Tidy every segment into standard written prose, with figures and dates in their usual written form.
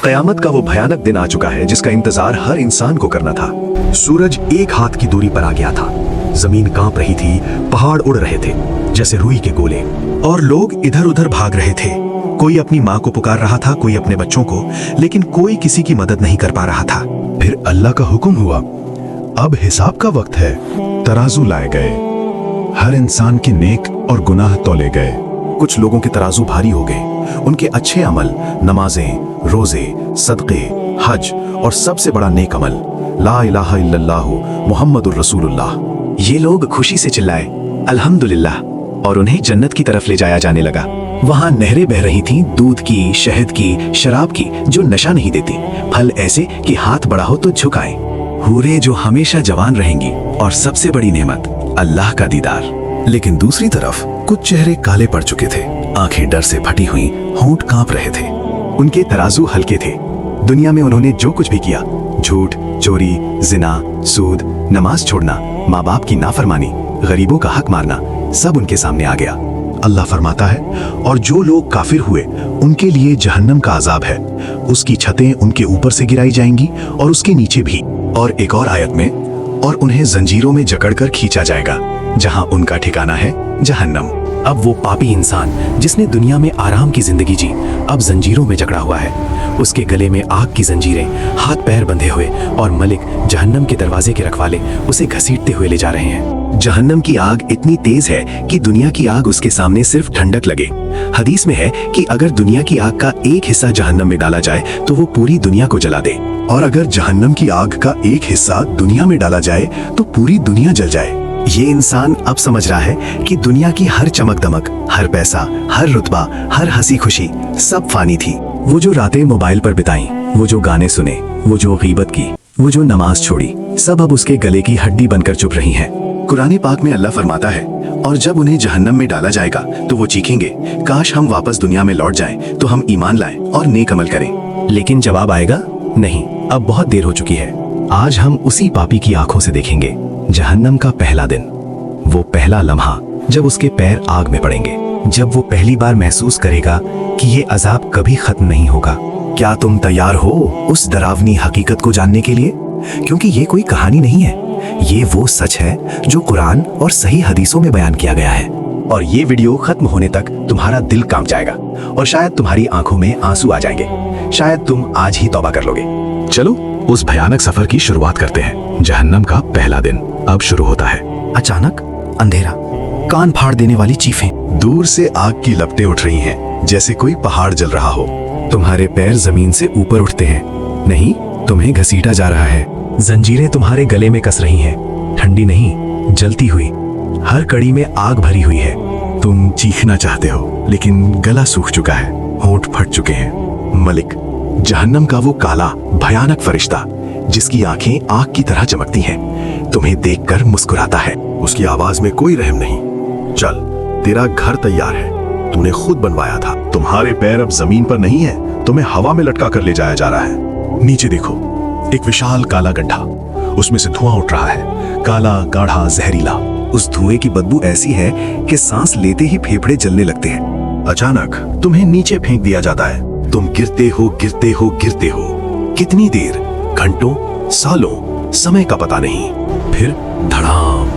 क़यामत का वो भयानक दिन आ चुका है जिसका इंतजार हर इंसान को करना था। सूरज एक हाथ की दूरी पर आ गया था, जमीन कांप रही थी, पहाड़ उड़ रहे थे जैसे रुई के गोले, और लोग इधर उधर भाग रहे थे। कोई अपनी माँ को पुकार रहा था, कोई अपने बच्चों को, लेकिन कोई किसी की मदद नहीं कर पा रहा था। फिर अल्लाह का हुक्म हुआ, अब हिसाब का वक्त है। तराजू लाए गए, हर इंसान के नेक और गुनाह तौले गए। कुछ लोगों के तराजू भारी हो गए, उनके अच्छे अमल, नमाजें, रोजे, सदक़े, हज और सबसे बड़ा नेक अमल ला इलाहा इल्लल्लाह मुहम्मदुर रसूलुल्लाह। ये लोग खुशी से चिल्लाए अल्हम्दुलिल्लाह, और उन्हें जन्नत की तरफ ले जाया जाने लगा। वहां नहरें बह रही थीं, दूध की, शहद की, शराब की, जो नशा नहीं देती, फल ऐसे कि हाथ बढ़ा हो तो झुकाए, हूरें जो हमेशा जवान रहेंगी, और सबसे बड़ी नेमत अल्लाह का दीदार। लेकिन दूसरी तरफ कुछ चेहरे काले पड़ चुके थे, आंखें डर से फटी हुई, होंठ कांप रहे थे। उनके तराजू हल्के थे। दुनिया में उन्होंने जो कुछ भी किया, झूठ, चोरी, जिना, सूद, नमाज छोड़ना, माँ बाप की नाफरमानी, गरीबों का हक मारना, सब उनके सामने आ गया। अल्लाह फरमाता है, और जो लोग काफिर हुए उनके लिए जहन्नम का अजाब है, उसकी छतें उनके ऊपर से गिराई जाएंगी और उसके नीचे भी। और एक और आयत में, और उन्हें जंजीरों में जकड़कर खींचा जाएगा, जहां उनका ठिकाना है जहन्नम। अब वो पापी इंसान जिसने दुनिया में आराम की जिंदगी जी, अब जंजीरों में जकड़ा हुआ है। उसके गले में आग की जंजीरें, हाथ पैर बंधे हुए, और मलिक जहन्नम के दरवाजे के रखवाले उसे घसीटते हुए ले जा रहे हैं। जहन्नम की आग इतनी तेज है कि दुनिया की आग उसके सामने सिर्फ ठंडक लगे। हदीस में है कि अगर दुनिया की आग का एक हिस्सा जहन्नम में डाला जाए तो वो पूरी दुनिया को जला दे, और अगर जहन्नम की आग का एक हिस्सा दुनिया में डाला जाए तो पूरी दुनिया जल जाए। ये इंसान अब समझ रहा है कि दुनिया की हर चमक दमक, हर पैसा, हर रुतबा, हर हंसी खुशी सब फानी थी। वो जो रातें मोबाइल पर बिताई, वो जो गाने सुने, वो जो गीबत की, वो जो नमाज छोड़ी, सब अब उसके गले की हड्डी बनकर चुप रही हैं। कुरान पाक में अल्लाह फरमाता है, और जब उन्हें जहन्नम में डाला जाएगा तो वो चीखेंगे, काश हम वापस दुनिया में लौट जाएं, तो हम ईमान लाएं और नेक अमल करें। लेकिन जवाब आएगा, नहीं, अब बहुत देर हो चुकी है। आज हम उसी पापी की आंखों से देखेंगे जहन्नम का पहला दिन, वो पहला लम्हा जब उसके पैर आग में पड़ेंगे, जब वो पहली बार महसूस करेगा कि ये अजाब कभी खत्म नहीं होगा। क्या तुम तैयार हो उस डरावनी हकीकत को जानने के लिए? क्योंकि ये कोई कहानी नहीं है, ये वो सच है जो कुरान और सही हदीसों में बयान किया गया है। और ये वीडियो खत्म होने तक तुम्हारा दिल कांप जाएगा, और शायद तुम्हारी आंखों में आंसू आ जाएंगे। शायद तुम आज ही तौबा कर लोगे। चलो उस भयानक सफर की शुरुआत करते हैं। जहन्नम का पहला दिन अब शुरू होता है। अचानक अंधेरा, कान फाड़ देने वाली चीखें, दूर से आग की लपटें उठ रही हैं, जैसे कोई पहाड़ जल रहा हो। तुम्हारे पैर जमीन से ऊपर उठते हैं, नहीं, तुम्हें घसीटा जा रहा है। जंजीरें तुम्हारे गले में कस रही हैं, ठंडी नहीं, जलती हुई। हर कड़ी में आग भरी हुई है। तुम चीखना चाहते हो, लेकिन गला सूख चुका है, होंठ फट चुके हैं। मलिक, जहन्नम का वो काला भयानक फरिश्ता जिसकी आंखें आग की तरह चमकती हैं, तुम्हें देखकर मुस्कुराता है। उसकी आवाज में कोई रहम नहीं। चल, तेरा घर तैयार है, तूने खुद बनवाया था। तुम्हारे पैर अब जमीन पर नहीं है, तुम्हें हवा में लटका कर ले जाया जा रहा है। नीचे देखो, एक विशाल काला गड्ढा, उसमें से धुआं उठ रहा है, काला, गाढ़ा, जहरीला। उस धुएं की बदबू ऐसी है कि सांस लेते ही फेफड़े जलने लगते हैं। अचानक तुम्हें नीचे फेंक दिया जाता है। तुम गिरते हो, गिरते हो, गिरते हो। कितनी देर, घंटों, सालों, समय का पता नहीं। फिर धड़ाम,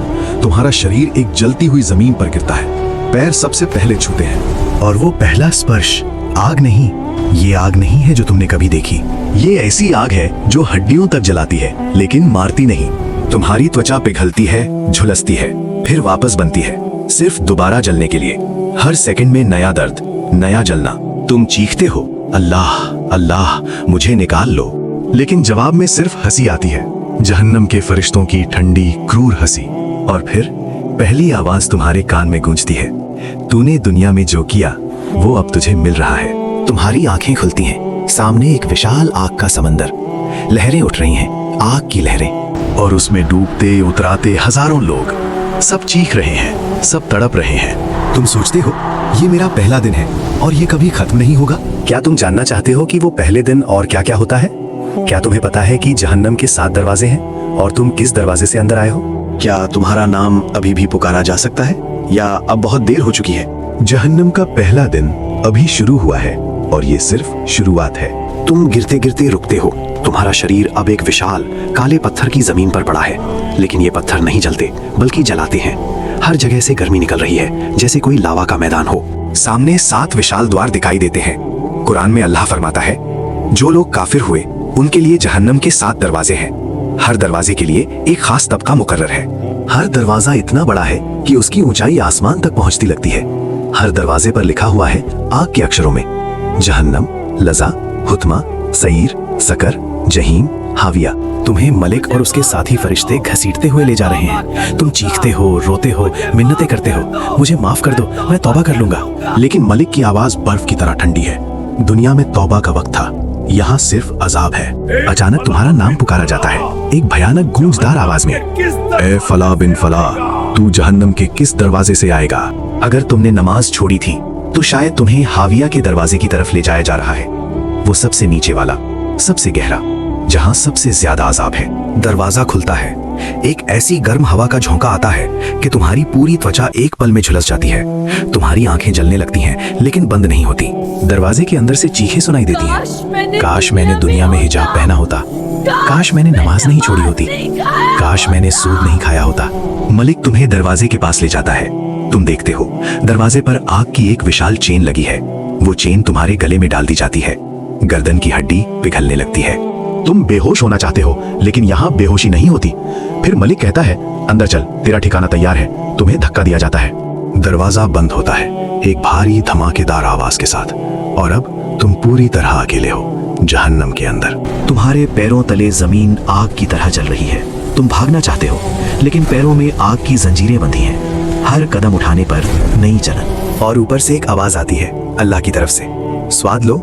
तुम्हारा शरीर एक जलती हुई जमीन पर गिरता है। पैर सबसे पहले छूते हैं, और वो पहला स्पर्श आग नहीं, ये आग नहीं है जो तुमने कभी देखी। ये ऐसी आग है जो हड्डियों तक जलाती है, लेकिन मारती नहीं। तुम्हारी त्वचा पिघलती है, झुलसती है, फिर वापस बनती है, सिर्फ दोबारा जलने के लिए। हर सेकंड में नया दर्द, नया जलना। तुम चीखते हो, अल्लाह अल्लाह मुझे निकाल लो, लेकिन जवाब में सिर्फ हंसी आती है, जहन्नम के फरिश्तों की ठंडी क्रूर हंसी। और फिर पहली आवाज तुम्हारे कान में गूंजती है, तूने दुनिया में जो किया वो अब तुझे मिल रहा है। तुम्हारी आंखें खुलती हैं, सामने एक विशाल आग का समंदर, लहरें उठ रही हैं, आग की लहरें, और उसमें डूबते उतराते हजारों लोग, सब चीख रहे हैं, सब तड़प रहे हैं। तुम सोचते हो ये मेरा पहला दिन है और ये कभी खत्म नहीं होगा। क्या तुम जानना चाहते हो कि वो पहले दिन और क्या क्या होता है? क्या तुम्हें पता है कि जहन्नम के 7 दरवाजे हैं और तुम किस दरवाजे से अंदर आए हो? क्या तुम्हारा नाम अभी भी पुकारा जा सकता है, या अब बहुत देर हो चुकी है? जहन्नम का पहला दिन अभी शुरू हुआ है, और ये सिर्फ शुरुआत है। तुम गिरते गिरते रुकते हो। तुम्हारा शरीर अब एक विशाल काले पत्थर की जमीन पर पड़ा है, लेकिन ये पत्थर नहीं जलते बल्कि जलाते हैं। हर जगह से गर्मी निकल रही है, जैसे कोई लावा का मैदान हो। सामने 7 विशाल द्वार दिखाई देते हैं। कुरान में अल्लाह फरमाता है, जो लोग काफिर हुए उनके लिए जहन्नम के 7 दरवाजे हैं। हर दरवाजे के लिए एक खास तबका मुकर्रर है। हर दरवाजा इतना बड़ा है कि उसकी ऊंचाई आसमान तक पहुंचती लगती है। हर दरवाजे पर लिखा हुआ है आग के अक्षरों में, जहन्नम, लजा, हुतमा, सईर, सकर, जहीम, हाविया। तुम्हें मलिक और उसके साथी फरिश्ते घसीटते हुए ले जा रहे हैं। तुम चीखते हो, रोते हो, मिन्नतें करते हो, मुझे माफ कर दो, मैं तौबा कर लूंगा। लेकिन मलिक की आवाज बर्फ की तरह ठंडी है। दुनिया में तौबा का वक्त था, यहाँ सिर्फ अजाब है। अचानक तुम्हारा नाम पुकारा जाता है, एक भयानक गूंजदार आवाज में, ए फला बिन फला, तू जहन्नम के किस दरवाजे से आएगा? अगर तुमने नमाज छोड़ी थी तो शायद तुम्हें हाविया के दरवाजे की तरफ ले जाया जा रहा है। वो सबसे नीचे वाला, सबसे गहरा, जहाँ सबसे ज्यादा अजाब है। दरवाजा खुलता है, एक ऐसी गर्म हवा का झोंका आता है कि तुम्हारी पूरी त्वचा एक पल में झुलस जाती है। तुम्हारी आंखें जलने लगती हैं, लेकिन बंद नहीं होती। दरवाजे के अंदर से चीखें सुनाई देती हैं, काश मैंने दुनिया में हिजाब पहना होता, काश मैंने नमाज नहीं छोड़ी होती, काश मैंने सूद नहीं खाया होता। मलिक तुम्हें दरवाजे के पास ले जाता है। तुम देखते हो दरवाजे पर आग की एक विशाल चेन लगी है। वो चेन तुम्हारे गले में डाल दी जाती है। गर्दन की हड्डी पिघलने लगती है। तुम बेहोश होना चाहते हो, लेकिन यहाँ बेहोशी नहीं होती। फिर मलिक कहता है, अंदर चल, तेरा ठिकाना तैयार है। तुम्हें धक्का दिया जाता है। दरवाजा बंद होता है एक भारी धमाकेदार आवाज के साथ, और अब तुम पूरी तरह अकेले हो जहन्नम के अंदर। तुम्हारे पैरों तले जमीन आग की तरह जल रही है। तुम भागना चाहते हो, लेकिन पैरों में आग की जंजीरें बंधी हैं। हर कदम उठाने पर नई जलन। और ऊपर से एक आवाज आती है अल्लाह की तरफ से, स्वाद लो,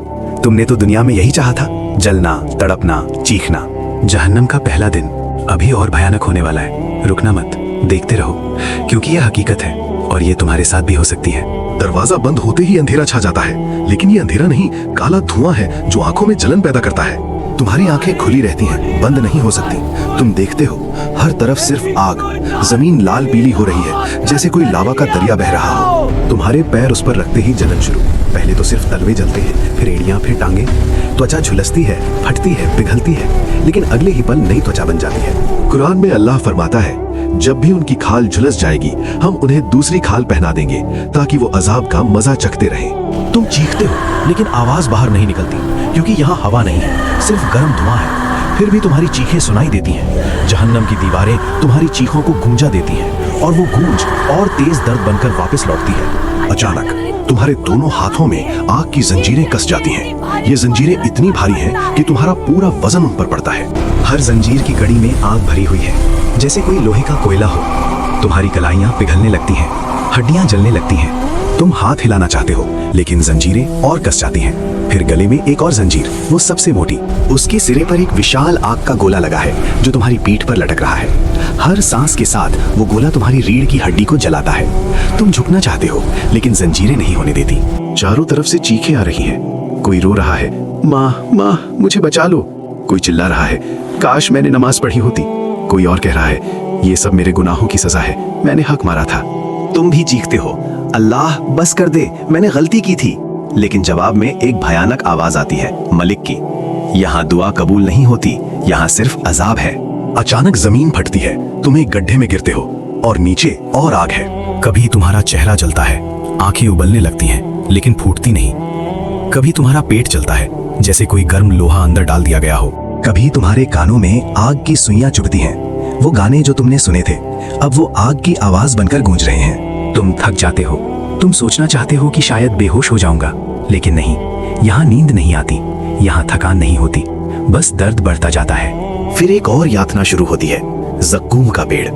तुमने तो दुनिया में यही चाहा था, जलना, तड़पना, चीखना। जहन्नम का पहला दिन अभी और भयानक होने वाला है। रुकना मत, देखते रहो, क्योंकि यह हकीकत है और ये तुम्हारे साथ भी हो सकती है। दरवाजा बंद होते ही अंधेरा छा जाता है, लेकिन ये अंधेरा नहीं, काला धुआं है जो आंखों में जलन पैदा करता है। तुम्हारी आंखें खुली रहती हैं, बंद नहीं हो सकती। तुम देखते हो हर तरफ सिर्फ आग। जमीन लाल पीली हो रही है, जैसे कोई लावा का दरिया बह रहा हो। तुम्हारे पैर उस पर रखते ही जलन शुरू। पहले तो सिर्फ तलवे जलते हैं, फिर एड़ियां, फिर टांगे। त्वचा झुलसती है, फटती है, पिघलती है, लेकिन अगले ही पल नई त्वचा बन जाती है। कुरान में अल्लाह फरमाता है, जब भी उनकी खाल झुलस जाएगी हम उन्हें दूसरी खाल पहना देंगे ताकि वो अजाब का मजा चखते रहें। तुम चीखते हो, लेकिन आवाज बाहर नहीं निकलती, क्योंकि यहाँ हवा नहीं है, सिर्फ गर्म धुआं है। फिर भी तुम्हारी चीखें सुनाई देती हैं। जहन्नम की दीवारें तुम्हारी चीखों को गूंजा देती हैं, और वो गूंज और तेज दर्द बनकर वापस लौटती है। अचानक तुम्हारे दोनों हाथों में आग की जंजीरें कस जाती हैं। ये जंजीरें इतनी भारी हैं कि तुम्हारा पूरा वजन उन पर पड़ता है। हर जंजीर की कड़ी में आग भरी हुई है, जैसे कोई लोहे का कोयला हो। तुम्हारी कलाइयां पिघलने लगती हैं, हड्डियां जलने लगती हैं। तुम हाथ हिलाना चाहते हो, लेकिन जंजीरें और कस जाती हैं। फिर गले में एक और जंजीर, वो सबसे मोटी। उसके सिरे पर एक विशाल आग का गोला लगा है जो तुम्हारी पीठ पर लटक रहा है। हर सांस के साथ वो गोला तुम्हारी रीढ़ की हड्डी को जलाता है। तुम झुकना चाहते हो, लेकिन जंजीरें नहीं होने देती। चारों तरफ से चीखें आ रही हैं। कोई रो रहा है, माँ माँ मुझे बचा लो। कोई चिल्ला रहा है, काश मैंने नमाज पढ़ी होती। कोई और कह रहा है, ये सब मेरे गुनाहों की सजा है, मैंने हक मारा था। तुम भी चीखते हो, अल्लाह बस कर दे, मैंने गलती की थी। लेकिन जवाब में एक भयानक आवाज आती है मलिक की, यहाँ दुआ कबूल नहीं होती, यहाँ सिर्फ अजाब है। अचानक जमीन फटती है, तुम एक गड्ढे में गिरते हो, और नीचे और आग है। कभी तुम्हारा चेहरा जलता है, आंखें उबलने लगती हैं, लेकिन फूटती नहीं। कभी तुम्हारा पेट जलता है, जैसे कोई गर्म लोहा अंदर डाल दिया गया हो। कभी तुम्हारे कानों में आग की सुइयां चुभती हैं। वो गाने जो तुमने सुने थे, अब वो आग की आवाज बनकर गूंज रहे हैं। तुम थक जाते हो, तुम सोचना चाहते हो कि शायद बेहोश हो जाऊंगा, लेकिन नहीं, यहाँ नींद नहीं आती, यहाँ थकान नहीं होती, बस दर्द बढ़ता जाता है। फिर एक और यातना शुरू होती है, ज़क्कूम का पेड़।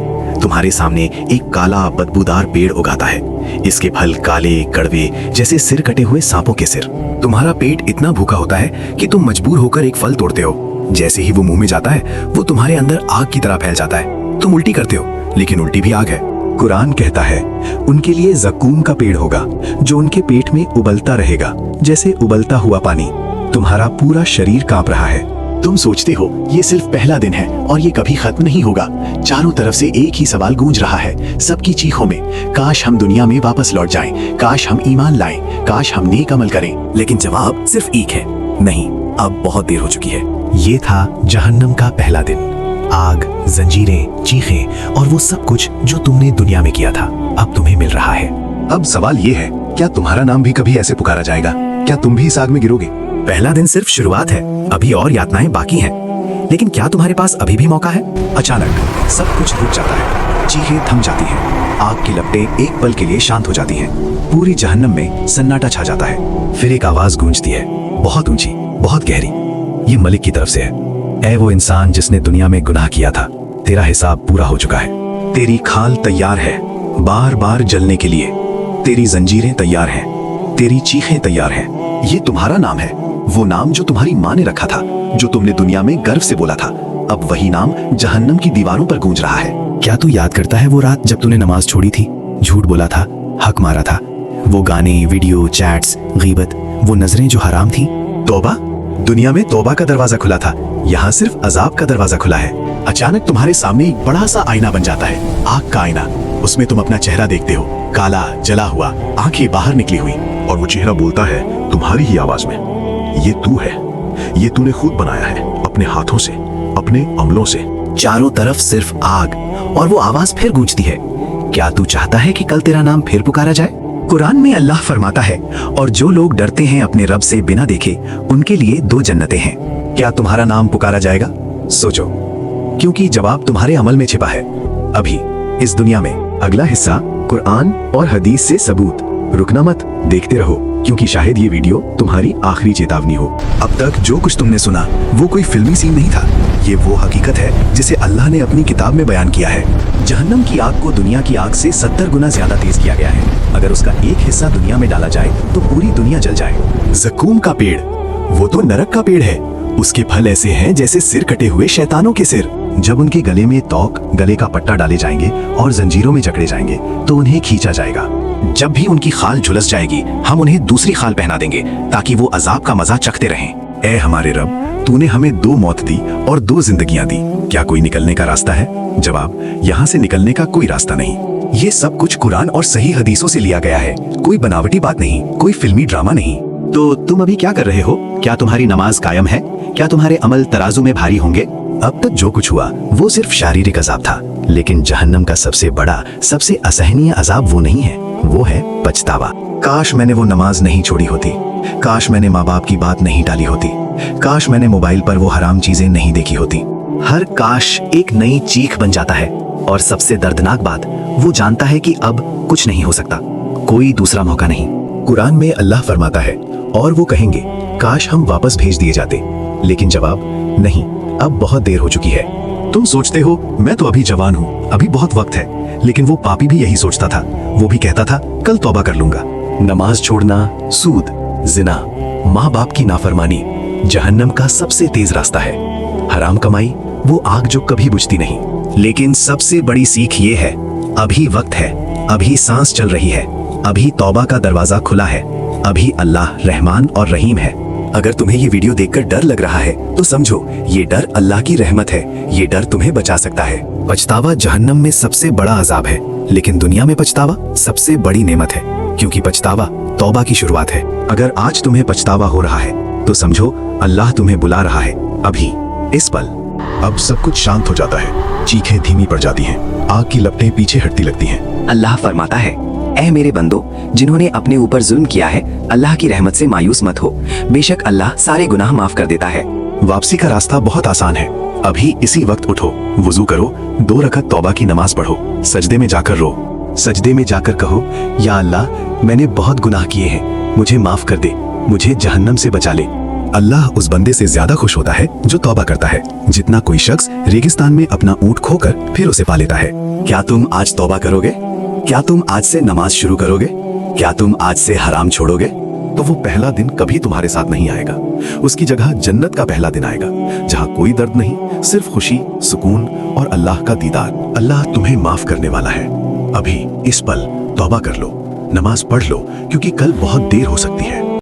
तुम्हारे सामने एक काला बदबूदार पेड़ उगाता है। इसके फल काले कड़वे, जैसे सिर कटे हुए सांपों के सिर। तुम्हारा पेट इतना भूखा होता है कि तुम मजबूर होकर एक फल तोड़ते हो। जैसे ही वो मुंह में जाता है, वो तुम्हारे अंदर आग की तरह फैल जाता है। तुम उल्टी करते हो, लेकिन उल्टी भी आग है। कुरान कहता है, उनके लिए ज़क्कूम का पेड़ होगा जो उनके पेट में उबलता रहेगा, जैसे उबलता हुआ पानी। तुम्हारा पूरा शरीर कांप रहा है। तुम सोचते हो ये सिर्फ पहला दिन है और ये कभी खत्म नहीं होगा। चारों तरफ से एक ही सवाल गूंज रहा है सबकी चीखों में, काश हम दुनिया में वापस लौट जाएं, काश हम ईमान लाएं, काश हम नेक अमल करें। लेकिन जवाब सिर्फ एक है, नहीं, अब बहुत देर हो चुकी है। ये था जहन्नम का पहला दिन। आग, जंजीरें, चीखें और वो सब कुछ जो तुमने दुनिया में किया था अब तुम्हें मिल रहा है। अब सवाल ये है, क्या तुम्हारा नाम भी कभी ऐसे पुकारा जाएगा? क्या तुम भी इस आग में गिरोगे? पहला दिन सिर्फ शुरुआत है, अभी और यातनाएं बाकी हैं। लेकिन क्या तुम्हारे पास अभी भी मौका है? अचानक सब कुछ रुक जाता है, चीखें थम जाती हैं, आग की लपटें एक पल के लिए शांत हो जाती हैं, पूरी जहन्नम में सन्नाटा छा जाता है। फिर एक आवाज गूंजती है, बहुत ऊंची, बहुत गहरी। ये मलिक की तरफ से है। ऐ वो इंसान जिसने दुनिया में गुनाह किया था, तेरा हिसाब पूरा हो चुका है। तेरी खाल तैयार है बार बार जलने के लिए, तेरी जंजीरें तैयार हैं, तेरी चीखें तैयार हैं। ये तुम्हारा नाम है, वो नाम जो तुम्हारी माँ ने रखा था, जो तुमने दुनिया में गर्व से बोला था। अब वही नाम जहन्नम की दीवारों पर गूंज रहा है। क्या तू याद करता है वो रात जब तूने नमाज छोड़ी थी, झूठ बोला था, हक मारा था? वो गाने, वीडियो, चैट्स, गीबत, वो नजरें जो हराम थी। तौबा, दुनिया में तौबा का दरवाजा खुला था, यहाँ सिर्फ अजाब का दरवाजा खुला है। अचानक तुम्हारे सामने एक बड़ा सा आईना बन जाता है, आग का आईना। उसमें तुम अपना चेहरा देखते हो, काला, जला हुआ, आंखें बाहर निकली हुई। और वो चेहरा बोलता है तुम्हारी ही आवाज में, ये तू है, ये तूने खुद बनाया है, अपने हाथों से, अपने अमलों से। चारों तरफ सिर्फ आग, और वो आवाज फिर गूंजती है, क्या तू चाहता है कि कल तेरा नाम फिर पुकारा जाए? कुरान में अल्लाह फरमाता है, और जो लोग डरते हैं अपने रब से बिना देखे, उनके लिए 2 जन्नतें हैं। क्या तुम्हारा नाम पुकारा जाएगा? सोचो, क्योंकि जवाब तुम्हारे अमल में छिपा है। अभी इस दुनिया में अगला हिस्सा कुरान और हदीस से सबूत। रुकना मत, देखते रहो, क्योंकि शायद ये वीडियो तुम्हारी आखिरी चेतावनी हो। अब तक जो कुछ तुमने सुना वो कोई फिल्मी सीन नहीं था, ये वो हकीकत है जिसे अल्लाह ने अपनी किताब में बयान किया है। जहन्नम की आग को दुनिया की आग से 70 गुना ज्यादा तेज किया गया है। अगर उसका एक हिस्सा दुनिया में डाला जाए तो पूरी दुनिया जल जाए। ज़क़ूम का पेड़, वो तो नरक का पेड़ है। उसके फल ऐसे हैं जैसे सिर कटे हुए शैतानों के सिर। जब उनके गले में तौक, गले का पट्टा डाले जाएंगे और जंजीरों में जकड़े जाएंगे तो उन्हें खींचा जाएगा। जब भी उनकी खाल झुलस जाएगी, हम उन्हें दूसरी खाल पहना देंगे ताकि वो अजाब का मजा चखते रहें। ऐ हमारे रब, तूने हमें 2 मौत दी और 2 जिंदगियां दी, क्या कोई निकलने का रास्ता है? जवाब, यहाँ से निकलने का कोई रास्ता नहीं। ये सब कुछ कुरान और सही हदीसों से लिया गया है, कोई बनावटी बात नहीं, कोई फिल्मी ड्रामा नहीं। तो तुम अभी क्या कर रहे हो? क्या तुम्हारी नमाज कायम है? क्या तुम्हारे अमल तराजू में भारी होंगे? अब तक जो कुछ हुआ वो सिर्फ शारीरिक अजाब था, लेकिन जहन्नम का सबसे बड़ा, सबसे असहनीय अजाब वो नहीं है, वो है पछतावा। काश मैंने वो नमाज नहीं छोड़ी होती, काश मैंने माँ बाप की बात नहीं टाली होती, काश मैंने मोबाइल पर वो हराम चीजें नहीं देखी होती। हर काश एक नई चीख बन जाता है, और सबसे दर्दनाक बात, वो जानता है कि अब कुछ नहीं हो सकता, कोई दूसरा मौका नहीं। कुरान में अल्लाह फरमाता है, और वो कहेंगे काश हम वापस भेज दिए जाते, लेकिन जवाब, नहीं, अब बहुत देर हो चुकी है। तुम सोचते हो मैं तो अभी जवान हूँ, अभी बहुत वक्त है, लेकिन वो पापी भी यही सोचता था। वो भी कहता था कल तौबा कर लूंगा। नमाज छोड़ना, सूद, जिना, माँ बाप की नाफरमानी जहन्नम का सबसे तेज रास्ता है। हराम कमाई, वो आग जो कभी बुझती नहीं। लेकिन सबसे बड़ी सीख ये है, अभी वक्त है, अभी सांस चल रही है, अभी तौबा का दरवाजा खुला है, अभी अल्लाह रहमान और रहीम है। अगर तुम्हें ये वीडियो देखकर डर लग रहा है तो समझो ये डर अल्लाह की रहमत है, ये डर तुम्हें बचा सकता है। पछतावा जहन्नम में सबसे बड़ा अजाब है, लेकिन दुनिया में पछतावा सबसे बड़ी नेमत है, क्योंकि पछतावा तौबा की शुरुआत है। अगर आज तुम्हें पछतावा हो रहा है तो समझो अल्लाह तुम्हें बुला रहा है, अभी, इस पल। अब सब कुछ शांत हो जाता है, चीखें धीमी पड़ जाती हैं, आग की लपटें पीछे हटती लगती हैं। अल्लाह फरमाता है, ऐ मेरे बंदो, जिन्होंने अपने ऊपर जुल्म किया है, अल्लाह की रहमत से मायूस मत हो, बेशक अल्लाह सारे गुनाह माफ कर देता है। वापसी का रास्ता बहुत आसान है, अभी इसी वक्त उठो, वुजू करो, 2 रकअत तौबा की नमाज पढ़ो, सजदे में जाकर रो, सजदे में जाकर कहो, या अल्लाह, मैंने बहुत गुनाह किए हैं, मुझे माफ कर दे, मुझे जहन्नम से बचा ले। अल्लाह उस बंदे से ज्यादा खुश होता है जो तौबा करता है, जितना कोई शख्स रेगिस्तान में अपना ऊंट खोकर फिर उसे पा लेता है। क्या तुम आज तौबा करोगे? क्या तुम आज से नमाज शुरू करोगे? क्या तुम आज से हराम छोड़ोगे? तो वो पहला दिन कभी तुम्हारे साथ नहीं आएगा, उसकी जगह जन्नत का पहला दिन आएगा, जहाँ कोई दर्द नहीं, सिर्फ खुशी, सुकून और अल्लाह का दीदार। अल्लाह तुम्हें माफ करने वाला है। अभी इस पल तौबा कर लो, नमाज पढ़ लो, क्योंकि कल बहुत देर हो सकती है।